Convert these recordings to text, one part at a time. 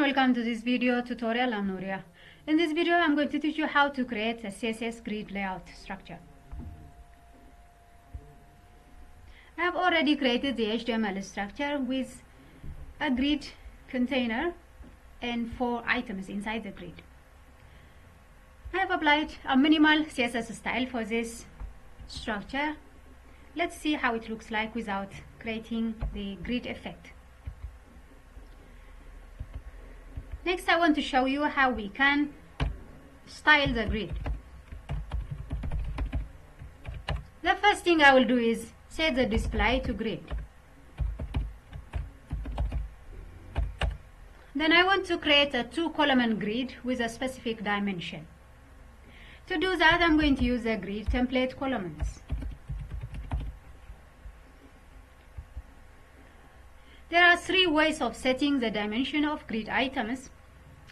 welcome to this video tutorial. I'm Nuria. In this video I'm going to teach you how to create a CSS grid layout structure. I have already created the HTML structure with a grid container and 4 items inside the grid. I have applied a minimal CSS style for this structure. Let's see how it looks like without creating the grid effect. Next, I want to show you how we can style the grid. The first thing I will do is set the display to grid. Then I want to create a 2-column grid with a specific dimension. To do that, I'm going to use the grid template columns. There are 3 ways of setting the dimension of grid items.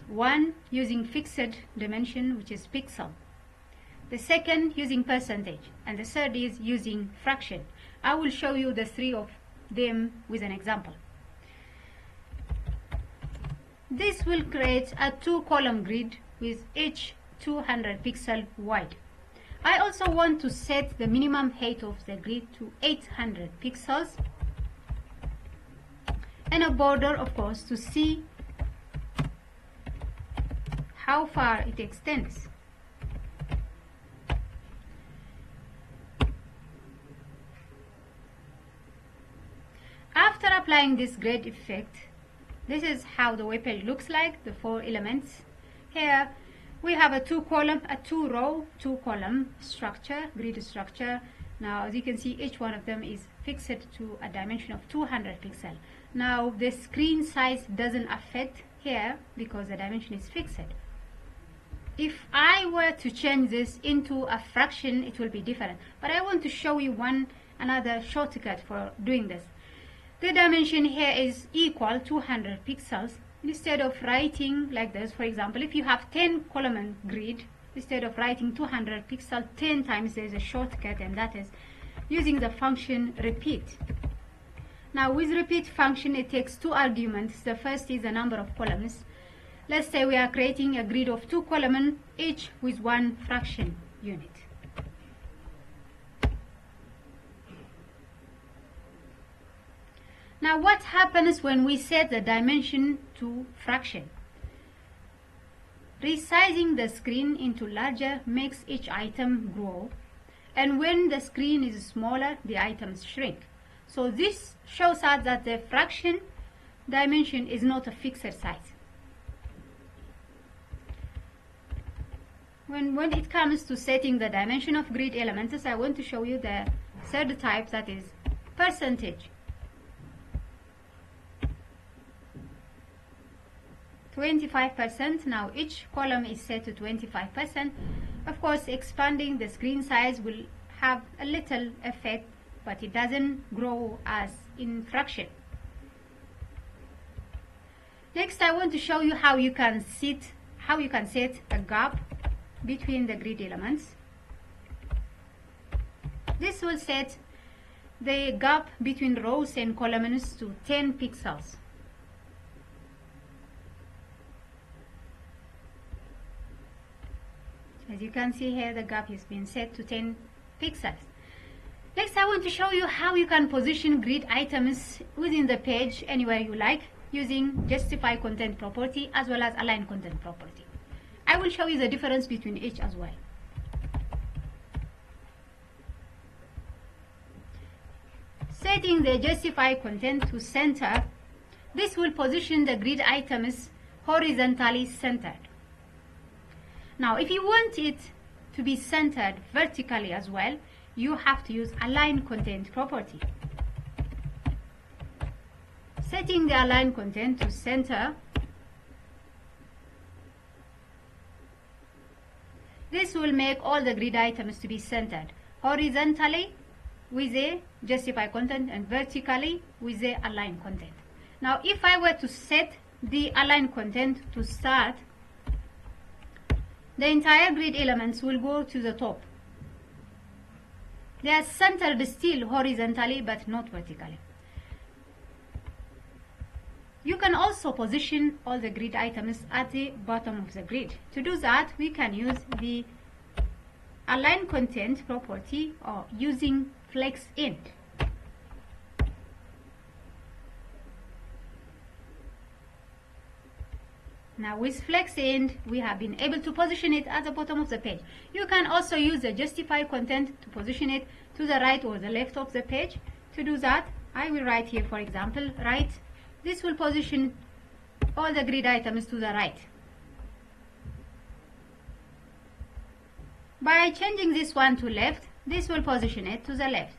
One, using fixed dimension, which is pixel. The second, using percentage. And the third is using fraction. I will show you the 3 of them with an example. This will create a 2-column grid with each 200 pixel wide. I also want to set the minimum height of the grid to 800 pixels. And a border, of course, to see how far it extends. After applying this grid effect, this is how the web page looks like, the 4 elements. Here we have a 2-row, 2-column structure, grid structure. Now, as you can see, each one of them is fixed to a dimension of 200 pixels. Now, the screen size doesn't affect here because the dimension is fixed. If I were to change this into a fraction, it will be different. But I want to show you another shortcut for doing this. The dimension here is equal to 200 pixels. Instead of writing like this, for example, if you have 10-column grid, instead of writing 200 pixels 10 times, there's a shortcut, and that is using the function repeat. Now, with repeat function, it takes 2 arguments. The first is the number of columns. Let's say we are creating a grid of 2 columns, each with 1 fraction unit. Now, what happens when we set the dimension to fraction? Resizing the screen into larger makes each item grow, and when the screen is smaller, the items shrink. So this shows us that the fraction dimension is not a fixed size. When it comes to setting the dimension of grid elements, I want to show you the third type, that is percentage. 25%. Now each column is set to 25%. Of course, expanding the screen size will have a little effect, but it doesn't grow as in fraction. Next, I want to show you how you can set a gap between the grid elements. This will set the gap between rows and columns to 10 pixels. As you can see here, the gap has been set to 10 pixels. Next, I want to show you how you can position grid items within the page anywhere you like using justify content property as well as align content property. I will show you the difference between each as well. Setting the justify content to center, this will position the grid items horizontally centered. Now, if you want it to be centered vertically as well, you have to use align content property. Setting the align content to center, this will make all the grid items to be centered horizontally with a justify content and vertically with a align content. Now, if I were to set the align content to start, the entire grid elements will go to the top. They are centered still horizontally but not vertically. You can also position all the grid items at the bottom of the grid. To do that, we can use the align content property or using flex in. Now with flex end, we have been able to position it at the bottom of the page. You can also use the justify content to position it to the right or the left of the page. To do that, I will write here, for example, right. This will position all the grid items to the right. By changing this one to left, this will position it to the left.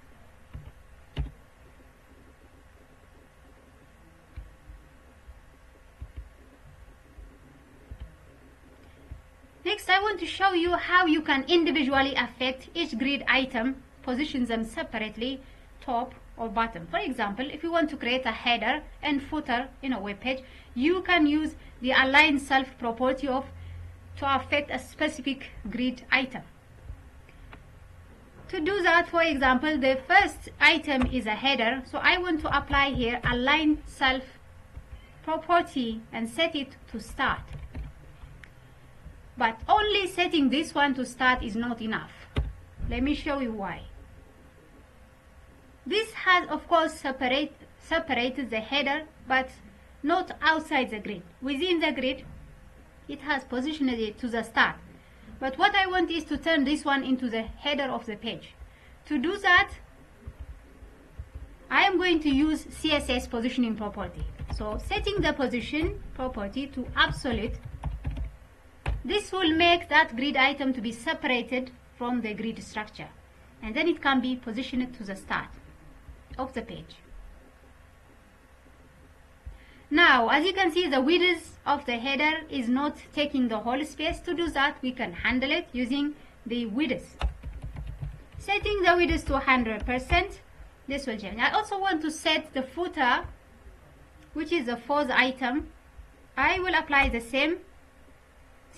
Next, I want to show you how you can individually affect each grid item, position them separately, top or bottom. For example, if you want to create a header and footer in a web page, you can use the align self property to affect a specific grid item. To do that, for example, the first item is a header, so I want to apply here align self property and set it to start. But only setting this one to start is not enough. Let me show you why. This has, of course, separated the header, but not outside the grid. Within the grid, it has positioned it to the start. But what I want is to turn this one into the header of the page. To do that, I am going to use CSS positioning property. So setting the position property to absolute, this will make that grid item to be separated from the grid structure, and then it can be positioned to the start of the page. Now, as you can see, the width of the header is not taking the whole space. To do that, we can handle it using the width. Setting the width to 100%, this will change. I also want to set the footer, which is the fourth item. I will apply the same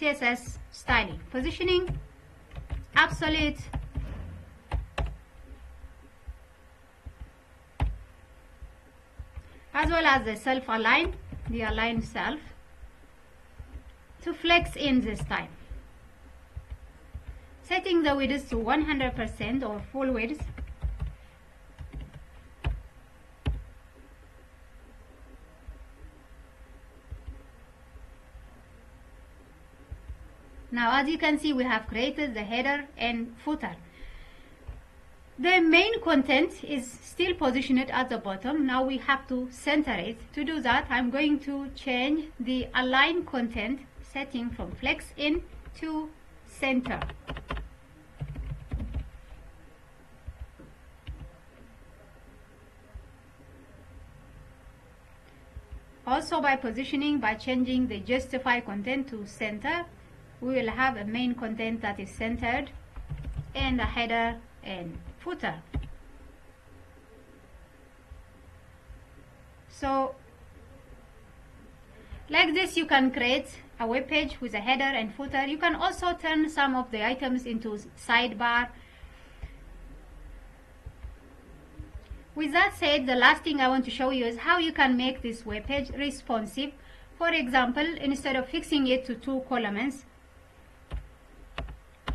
CSS styling, positioning, absolute, as well as the self align, the align self, to flex in this time. Setting the width to 100% or full width. Now, as you can see, we have created the header and footer. The main content is still positioned at the bottom. Now we have to center it. To do that, I'm going to change the align content setting from flex in to center. Also, by positioning, by changing the justify content to center, we will have a main content that is centered and a header and footer. So like this, you can create a web page with a header and footer. You can also turn some of the items into sidebar. With that said, the last thing I want to show you is how you can make this web page responsive. For example, instead of fixing it to 2 columns,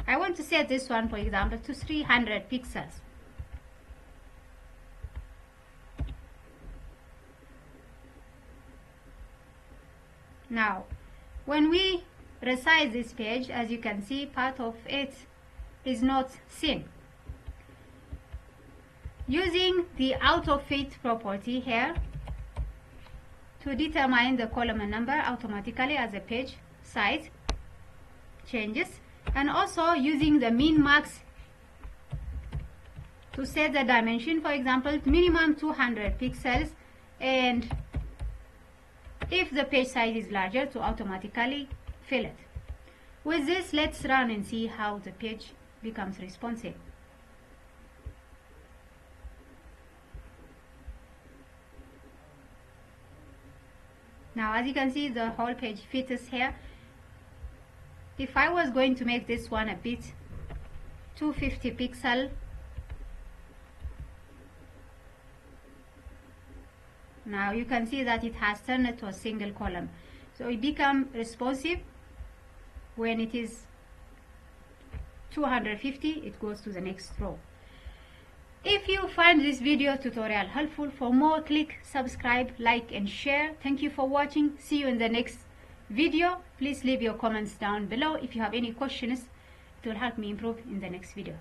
I want to set this one, for example, to 300 pixels. Now, when we resize this page, as you can see, part of it is not seen. Using the AutoFit property here to determine the column number automatically as the page size changes, and also using the min max to set the dimension, for example, minimum 200 pixels, and if the page size is larger, to automatically fill it. With this, let's run and see how the page becomes responsive. Now, as you can see, the whole page fits here. If I was going to make this one a bit 250 pixel, Now you can see that it has turned to a single column. So it becomes responsive when it is 250, it goes to the next row. If you find this video tutorial helpful, for more click subscribe, like and share. Thank you for watching. See you in the next video. Please leave your comments down below. If you have any questions, it will help me improve in the next video.